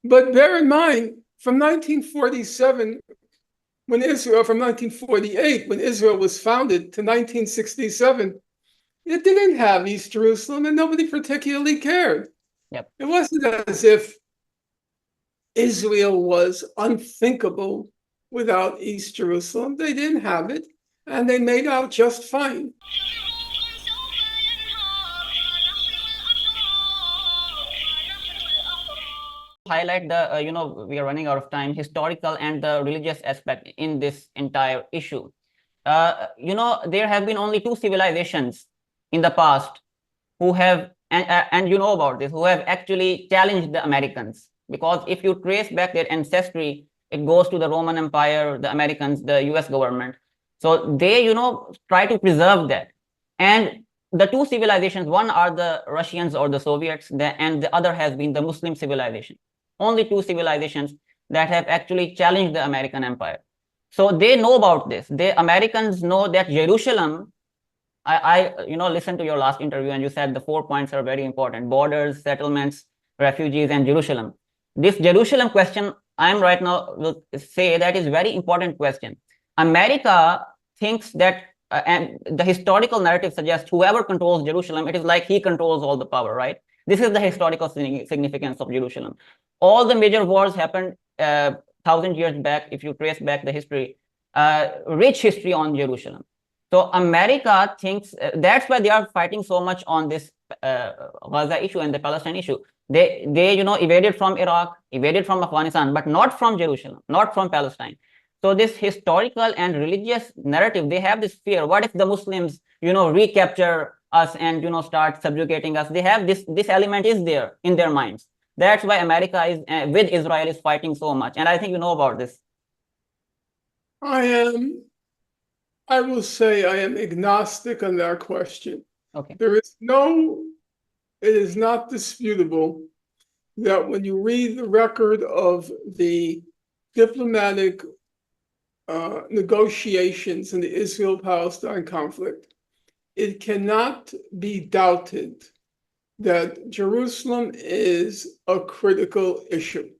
But bear in mind, from 1947, from 1948, when Israel was founded, to 1967, it didn't have East Jerusalem, and nobody particularly cared. Yep. It wasn't as if Israel was unthinkable without East Jerusalem. They didn't have it, and they made out just fine. Highlight the, we are running out of time, historical and the religious aspect in this entire issue. There have been only two civilizations in the past who have, and you know about this, who have actually challenged the Americans. Because if you trace back their ancestry, it goes to the Roman Empire, the Americans, the US government. So they, try to preserve that. And the two civilizations, one are the Russians or the Soviets, and the other has been the Muslim civilization. Only two civilizations that have actually challenged the American empire. So they know about this. The Americans know that Jerusalem, I listened to your last interview and you said the 4 points are very important: borders, settlements, refugees, and Jerusalem. This Jerusalem question, I'm right now will say that is very important question. America thinks that, and the historical narrative suggests whoever controls Jerusalem, it is like he controls all the power, right? This is the historical significance of Jerusalem. All the major wars happened 1,000 years back, if you trace back the history, rich history on Jerusalem. So America thinks that's why they are fighting so much on this Gaza issue and the Palestine issue. They evaded from Iraq, evaded from Afghanistan, but not from Jerusalem, not from Palestine. So this historical and religious narrative, they have this fear. What if the Muslims, recapture us and start subjugating us? They have this element is there in their minds. That's why America is with Israel is fighting so much. And I think you know about this. I will say I am agnostic on that question. Okay. It is not disputable that when you read the record of the diplomatic negotiations in the Israel-Palestine conflict, it cannot be doubted that Jerusalem is a critical issue.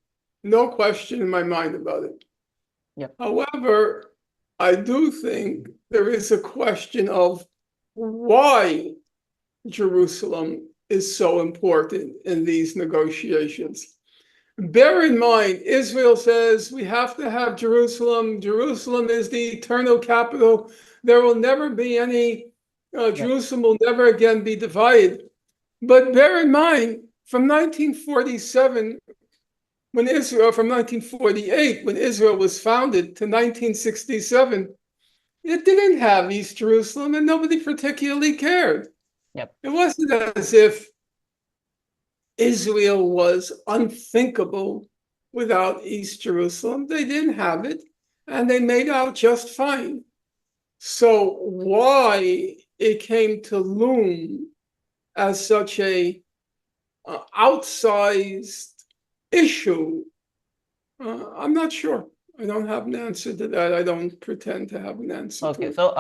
No question in my mind about it. Yep. However, I do think there is a question of why Jerusalem is so important in these negotiations. Bear in mind, Israel says we have to have Jerusalem. Jerusalem is the eternal capital. There will never be any, Jerusalem will never again be divided. But bear in mind, from 1947, from 1948, when Israel was founded, to 1967, it didn't have East Jerusalem, and nobody particularly cared. Yep. It wasn't as if Israel was unthinkable without East Jerusalem. They didn't have it, and they made out just fine. So why it came to loom as such a outsized issue, I'm not sure. I don't have an answer to that. I don't pretend to have an answer. Okay, to it. so